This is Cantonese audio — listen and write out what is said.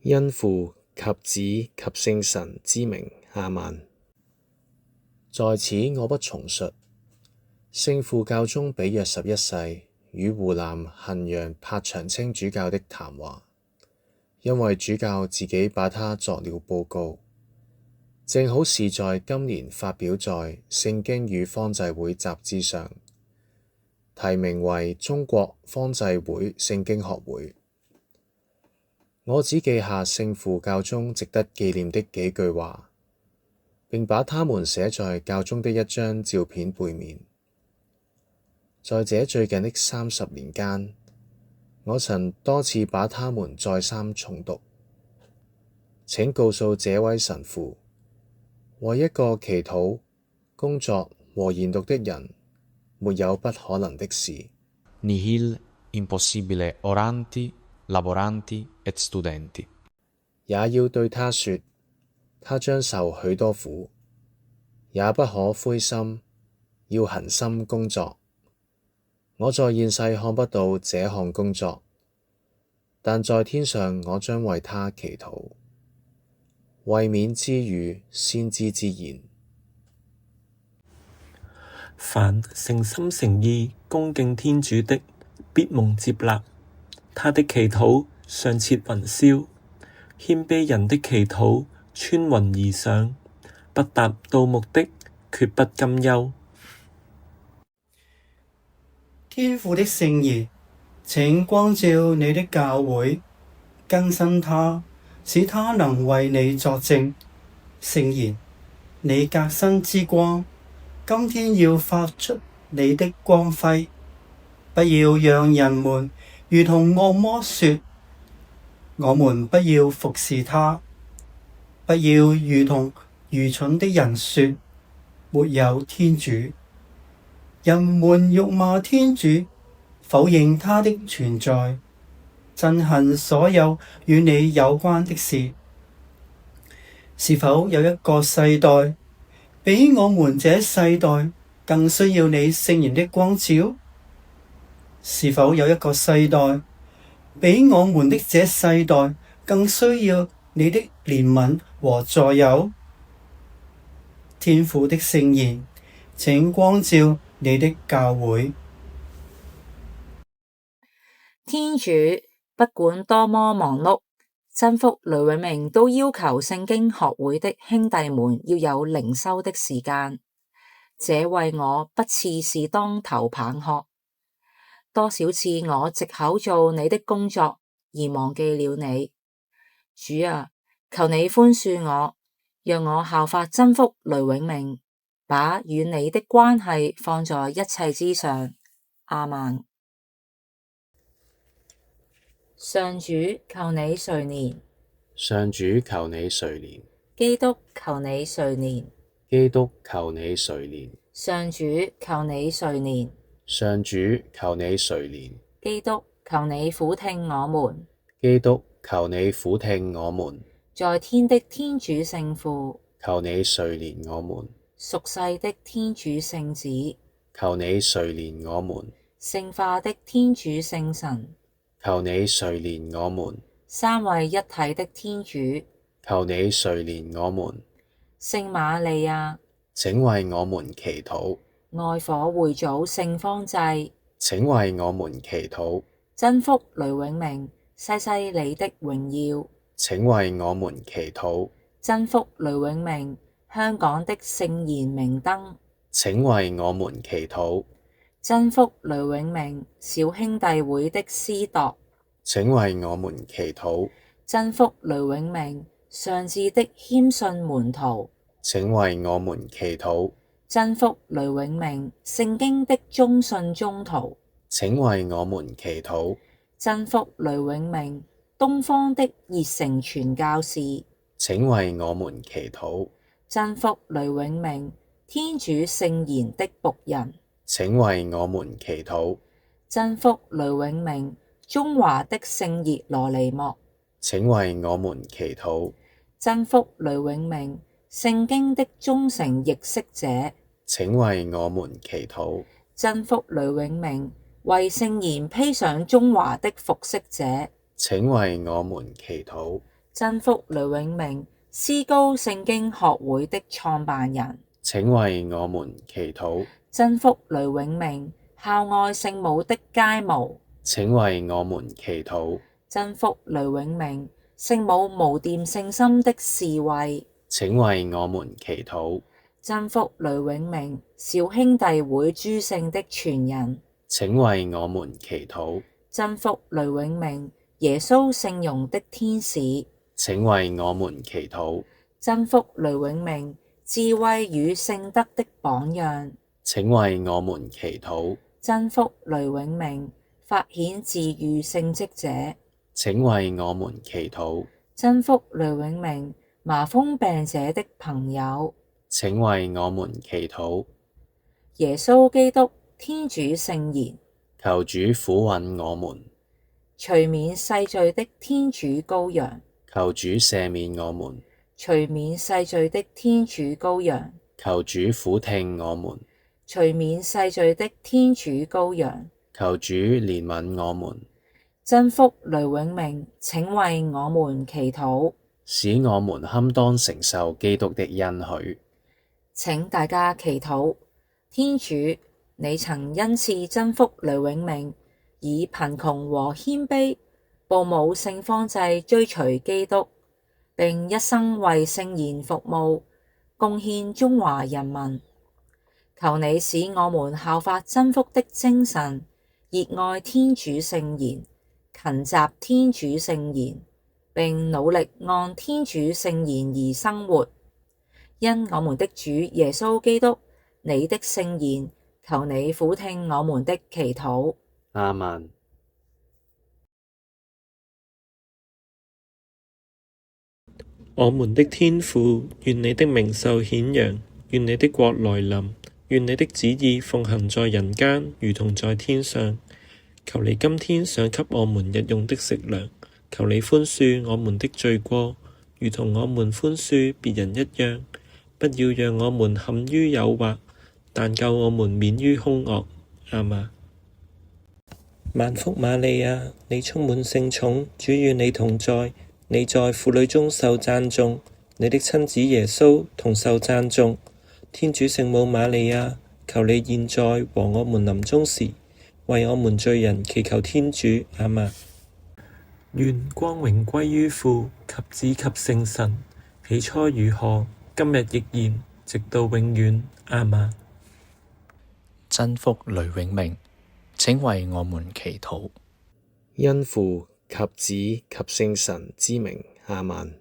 因父及子及聖神之名，阿們。在此我不重述聖父教宗比約11世與湖南衡陽柏長青主教的談話，因為主教自己把它作了報告，正好是在今年發表在《聖經與方濟會》雜誌上，題名為《中國方濟會聖經學會》。我只記下聖父教宗值得紀念的幾句話，並把它們寫在教宗的一張照片背面。在這最近的30年間，我曾多次把它們再三重讀。請告訴這位神父，為一個祈禱、工作和研讀的人，沒有不可能的事。Nihil impossibile oranti, laboranti et studenti。也要對他說，他將受許多苦，也不可灰心，要恆心工作。我在現世看不到這項工作，但在天上我將為他祈禱。衛冕之語，先知之言。凡誠心誠意恭敬天主的，必蒙接納。他的祈禱上徹雲霄，謙卑人的祈禱穿雲而上，不達到目的，決不甘休。天父的聖言，請光照你的教會，更新它，使它能為你作證。聖言，你革新之光，今天要發出你的光輝，不要讓人們如同惡魔說，我們不要服侍他，不要如同愚蠢的人說，沒有天主。人們辱罵天主，否認他的存在，憎恨所有與你有關的事。是否有一個世代，比我們這世代更需要你聖言的光照？是否有一個世代，比我們的這世代更需要你的憐憫和助佑？天父的聖言，請光照你的教會。天主不管多麼忙碌，真福雷永明都要求聖經學會的兄弟們要有靈修的時間，這為我不次是當頭棒喝。多少次我藉口做你的工作而忘記了你，主啊，求你寬恕我，讓我效法真福雷永明，把與你的關係放在一切之上。阿們。上主，求你垂憐。上主，求你垂憐。基督，求你垂憐。基督，求你垂憐。上主，求你垂憐。上主，求你垂憐。基督，求你俯聽我們。基督，求你俯聽我們。在天的天主聖父，求你垂憐我們。屬世的天主聖子，求你垂憐我們。聖化的天主聖神，求你垂憐我們。三位一體的天主，求你垂憐我們。聖瑪利亞，請為我們祈禱。愛火會祖聖方濟，請為我們祈禱。真福雷永明，西西里的榮耀，請為我們祈禱。真福雷永明，香港的聖言明燈，請為我們祈禱。真福雷永明，小兄弟會的司鐸，請為我們祈禱。真福雷永明，上智的謙遜門徒，請為我們祈禱。真福雷永明，聖經的忠信宗徒，請為我們祈禱。真福雷永明，東方的熱誠傳教士，請為我們祈禱。真福雷永明，天主聖言的僕人，請為我們祈禱。真福雷永明，中華的聖熱羅尼莫，請為我們祈禱。真福雷永明，聖經的忠誠譯釋者，請為我們祈禱。真福雷永明，為聖言披上中華的服飾者，請為我們祈禱。真福雷永明，思高聖經學會的創辦人，請為我們祈禱。真福雷永明，孝愛聖母的楷模，請為我們祈禱。真福雷永明，聖母無玷聖心的侍衛，請為我們祈禱。真福雷永明，小兄弟會諸聖的傳人，請為我們祈禱。真福雷永明，耶穌聖容的天使，請為我們祈禱。真福雷永明，智慧與聖德的榜樣，請為我們祈禱。真福雷永明，發顯治癒聖蹟者，請為我們祈禱。真福雷永明，麻風病者的朋友，請為我們祈禱。耶穌基督，天主聖言，求主撫允我們。除免世罪的天主羔羊，求主赦免我們。除免世罪的天主羔羊，求主俯聽我們。除免世罪的天主羔羊，求主憐憫我們。真福雷永明，請為我們祈禱，使我們堪當承受基督的恩許。請大家祈禱。天主，你曾恩賜真福雷永明，以貧窮和謙卑，報母聖方濟追隨基督，並一生為聖言服務，貢獻中華人民。求你使我們效法真福的精神，熱愛天主聖言，勤習天主聖言，並努力按天主聖言而生活。因我們的主耶穌基督，你的聖言，求你俯聽我們的祈禱。阿們。我們的天父，願你的名受顯揚，願你的國來臨，願你的旨意奉行在人間，如同在天上。求你今天賞給我們日用的食糧，求你寬恕我們的罪過，如同我們寬恕別人一樣。不要讓我們陷於誘惑，但救我們免於兇惡。阿們。萬福瑪利亞，你充滿聖寵，主與你同在，你在婦女中受讚頌，你的親子耶穌同受讚頌。天主聖母瑪利亞，求你現在和我們臨終時，為我們罪人祈求天主。阿們。願光榮歸於父及子及聖神，起初如何，今日亦然，直到永遠。阿們。真福雷永明，請為我們祈禱。因父及子及聖神之名。阿們。